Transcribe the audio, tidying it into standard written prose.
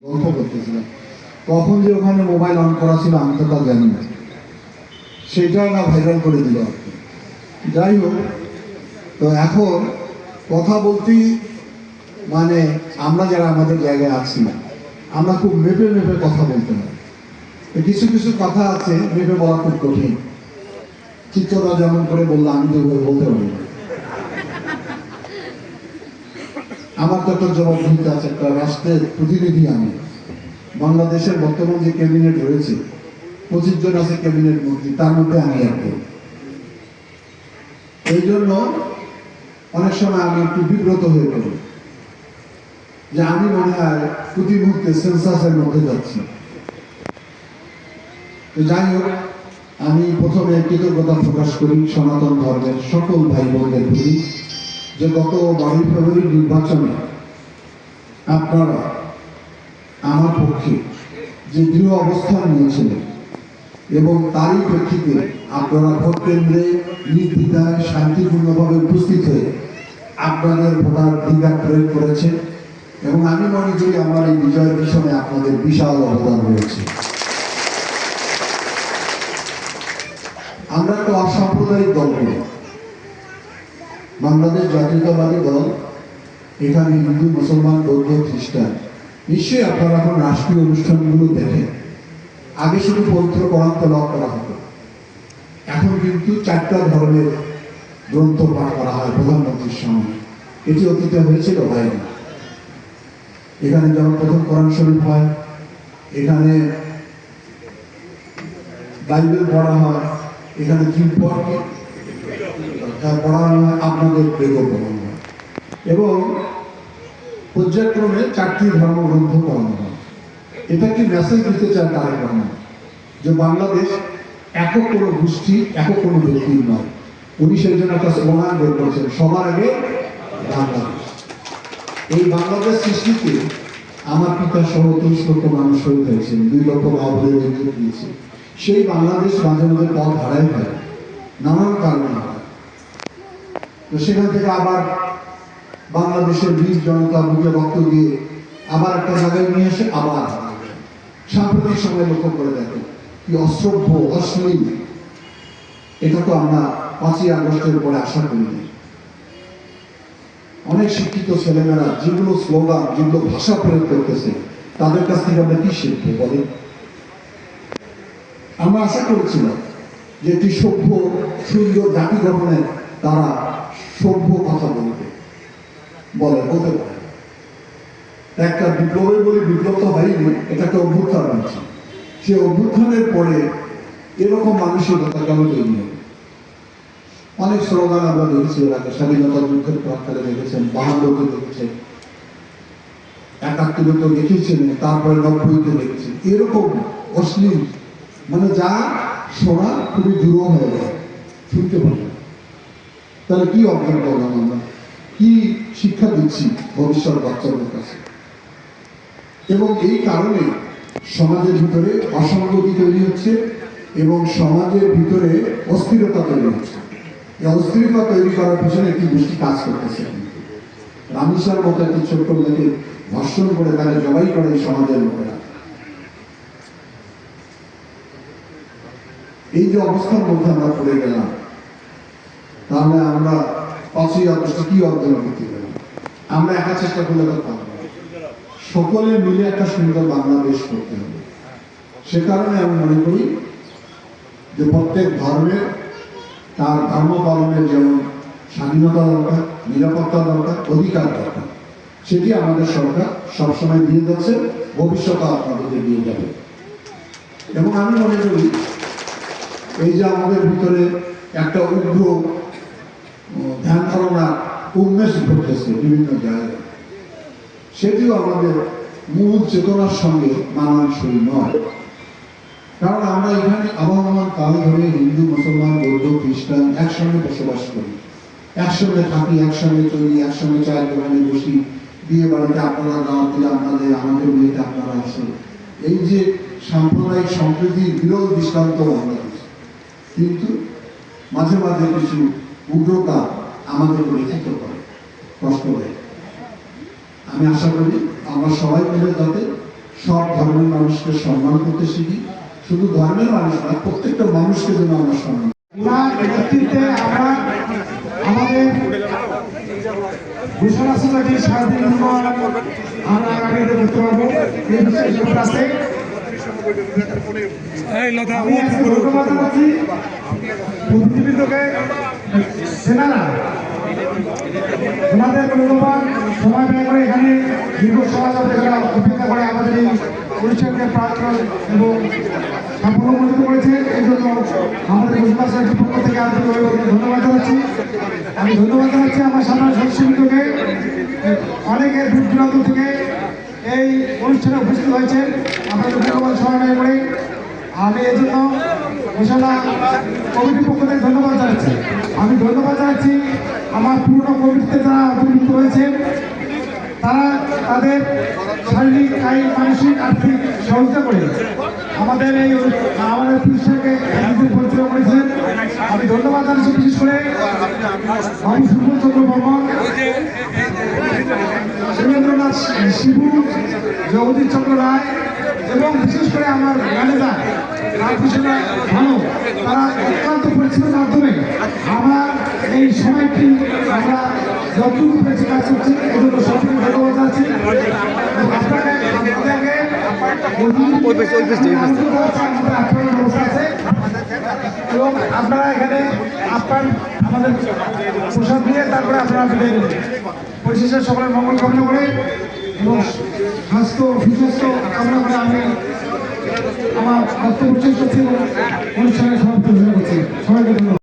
গল্প করতেছিলাম, কখন যে ওখানে মোবাইল অন করা ছিল আমি তো তা জানি না, সেটা না ভাইরাল করে দিল আর কি। যাই হোক, তো এখন কথা বলতেই মানে আমরা যারা আমাদের জায়গায় আছি আমরা খুব মেপে মেপে কথা বলতে হয়। কিছু কিছু কথা আছে মেপে বলা খুব কঠিন। চিত্রটা যেমন করে বললো আমি তো বলতে পারি না। আমার তো একটা জবাবদিহিতা আছে, একটা রাষ্ট্রের প্রতিনিধি আমি। বাংলাদেশের বর্তমান যে ক্যাবিনেট রয়েছে 25 জন আছে ক্যাবিনেট মন্ত্রী, তার মধ্যে আমি একজন। এই জন্য অনেক সময় আমি একটু বিব্রত হয়ে পড়ি যে আমি মনে হয় প্রতি মুহূর্তে সেন্সাসের মধ্যে যাচ্ছি। তো যাই হোক, আমি প্রথমে কৃতজ্ঞতা প্রকাশ করি সনাতন ধর্মের সকল ভাই বোনদের প্রতি যে গত 12 ফেব্রুয়ারি নির্বাচনে আপনারা আমার পক্ষে যে দৃঢ় অবস্থান নিয়েছিলেন এবং তারই প্রেক্ষিতে আপনারা ভোট কেন্দ্রে নির্দ্বিধায় শান্তিপূর্ণভাবে উপস্থিত হয়ে আপনাদের ভোটাধিকার প্রয়োগ করেছেন এবং আমি মনে করি আমার এই বিজয়ের পিছনে আপনাদের বিশাল অবদান রয়েছে। আমরা একটা অসাম্প্রদায়িক দল করি, বাংলাদেশ জাতীয়তাবাদী দল। এখানে হিন্দু, মুসলমান, বৌদ্ধ, খ্রিস্টান, নিশ্চয়ই আপনারা এখন রাষ্ট্রীয় অনুষ্ঠানগুলো দেখেন। আগে শুধু পবিত্র কোরআন তেলাওয়াত করা হতো, এখন কিন্তু 4টা ধর্মের গ্রন্থ পাঠ করা হয় প্রধানমন্ত্রীর সামনে। এটি অতীতে হয়েছিল হয় না। এখানে যেমন প্রথম কোরআন শরীফ হয়, এখানে বাইবেল পড়া হয়, এখানে ত্রিপদ পড়ানো হয়, আপনাদের বেদ পড়ানো হয় এবং পর্যায়ক্রমে 4টি ধর্মগ্রন্থ পড়ানো হয়। এটা কি মেসেজ দিতে চায় তারেক রহমান যে বাংলাদেশ একক কোনো গোষ্ঠী, একক কোনো ব্যক্তির নয়। উনি সেই জন্য একটা স্লোগান বের করেছেন, সবার আগে বাংলাদেশ। এই বাংলাদেশ সৃষ্টিতে আমার পিতা সহ 30 লক্ষ মানুষ শহীদ হয়েছেন, 2 লক্ষ বাবুদের নেতৃত্ব দিয়েছে। সেই বাংলাদেশ মাঝে মাঝে পথ হারাই হয়, নানান কারণে হয়। তো সেখান থেকে আবার বাংলাদেশের বীর জনতা বুকে রক্ত দিয়ে আবার একটা জায়গায় নিয়ে এসে আবার সাম্প্রতিক সময় লক্ষ্য করে দেখো কি অশ্রব্য, অশ্লীল। এটা তো আমরা 5ই আগস্টের পরে আশা করিনি। অনেক শিক্ষিত ছেলেমেয়েরা যেগুলো স্লোগান, যেগুলো ভাষা প্রয়োগ করতেছে, তাদের কাছ থেকে আমরা কি শিখবো বলেন? আমরা আশা করেছিলাম যে একটি সভ্য সুন্দর জাতি গঠনে তারা সভ্য কথা বলতে বলতে পারে। একটা বিপ্লবের বলি বিপ্লব তো হয়নি, এটা একটা অভ্যুত্থান হয়েছে। সে অভ্যুত্থানের পরে এরকম মানসিকতা কেন তৈরি হবে? অনেক স্লোগান আমরা দেখেছি এর আগে, স্বাধীনতা যুদ্ধের প্রাক্কালে দেখেছেন, 52-তে দেখেছেন, 71-তে দেখেছেন, তারপরে 90-তে দেখেছেন। এরকম অশ্লীল মানে যা শোনা খুবই দূর হয়ে যায়, শুনতে পারে। তাহলে কি অর্জন করলাম আমরা? কি শিক্ষা দিচ্ছি ভবিষ্যৎ বাচ্চাদের কাছে? এবং এই কারণে সমাজের ভিতরে অসঙ্গতি তৈরি হচ্ছে এবং সমাজের ভিতরে অস্থিরতা তৈরি হচ্ছে। এই অস্থিরতা তৈরি করার পিছনে একটি গোষ্ঠী কাজ করতেছে। রামিসার মতো একটি ছোট্ট মেয়েকে ধর্ষণ করে তারা জবাই করে সমাজের লোকেরা। এই যে অবস্থার মধ্যে আমরা পড়ে গেলাম, তাহলে আমরা 5ই আগস্টে কি অর্জন করতে গেলাম? আমরা একা চেষ্টা করলে তো পারবো না, সকলে মিলে একটা সুন্দর বাংলাদেশ করতে হবে। সে কারণে আমি মনে করি যে প্রত্যেক ধর্মের তার ধর্ম পালনের যেমন স্বাধীনতা দরকার, নিরাপত্তা দরকার, অধিকার দরকার, সেটি আমাদের সরকার সবসময় দিয়ে যাচ্ছে, ভবিষ্যতে আপনাদেরকে দিয়ে যাবে। এবং আমি মনে করি এই যে আমাদের ভিতরে একটা উগ্র ধ্যান ধারণা উন্মেষ ঘটতেছে বিভিন্ন জায়গায়, সেটিও আমাদের মূল চেতনার সঙ্গে মানানসই নয়। কারণ আমরা এখানে আবহমান কাল ধরে হিন্দু, মুসলমান, বৌদ্ধ, খ্রিস্টান একসঙ্গে বসবাস করি, একসঙ্গে থাকি, একসঙ্গে চলি, একসঙ্গে চায়ের দোকানে বসি, বিয়ে বাড়িতে আপনারা দাওয়াত দিলে আপনাদের, আমাদের বিয়েতে আপনারা আসেন। এই যে সাম্প্রদায়িক সম্প্রীতির বিরল দৃষ্টান্ত বাংলাদেশ, কিন্তু মাঝে মাঝে কিছু উগ্রতা আমাদের লিখিত করে, কষ্ট দেয়। আমি আশা করি আমরা সবাই মিলে যাতে সব ধর্মের মানুষকে সম্মান করতে শিখি, শুধু ধর্মের মানুষ না, প্রত্যেকটা মানুষকে যেন আমরা সম্মান। ওনার নেতৃত্বে আমরা আমাদের ঘোষণা সোসাইটির সারাদিন আমরা আগামীতে করতে পারবো এই বিষয়ে আছে। আমি আজকে ধন্যবাদ জানাচ্ছি বুদ্ধিবৃন্দকে, সেনারা ওনাদের মূল্যবান সময় ব্যয় করে এখানে দীর্ঘ সময় অপেক্ষা করে আমাদের এই অনুষ্ঠানকে প্রার্থনা এবং সাফল্যমণ্ডিত করেছে। এই জন্য আমাদের ঘোষণা সোসাইটির পক্ষ থেকে আন্তরিকভাবে ধন্যবাদ জানাচ্ছি। আমি ধন্যবাদ জানাচ্ছি আমার সাধারণ সদস্যবৃন্দকে, অনেকে দূর দূরান্ত থেকে এই অনুষ্ঠানে উপস্থিত হয়েছেন আমাদের মূল্যবান সময় ব্যয় করে। আমি এই জন্য ঘোষণা কমিটির পক্ষ থেকে ধন্যবাদ জানাচ্ছি। আমি ধন্যবাদ জানাচ্ছি আমার পুরনো কমিটিতে যারা অন্তর্ভুক্ত হয়েছে, তারা তাদের শারীরিক, কায়িক, মানসিক, আর্থিক সহযোগিতা করে আমাদের প্রতিষ্ঠানকে পরিচালনা করেছেন। আমি ধন্যবাদ জানাচ্ছি বিশেষ করে বাবু সুবোধ চন্দ্র বর্মন, সুরেন্দ্রনাথ শিবু, জগদীশ চন্দ্র রায় এবং বিশেষ করে আমার ম্যানেজার রামকৃষ্ণ ভালো, তারা অত্যন্ত পরিশ্রমের মাধ্যমে আমার এই সময়টি আমরা যতটুকু পেয়েছি কাজ করছি, এই জন্য সবথেকে ধন্যবাদ জানাচ্ছি। এবং আপনারা এখানে আপনার আমাদের প্রসাদ দিয়ে তারপরে আপনারা পরিশেষে সকলের মঙ্গল কামনা করে এবং স্বাস্থ্য সুস্বাস্থ্য কামনা করে আমি আমার বক্তব্য শেষ করছি এবং অনুষ্ঠানের সমাপ্তি ঘোষণা করছি। সবাইকে ধন্যবাদ।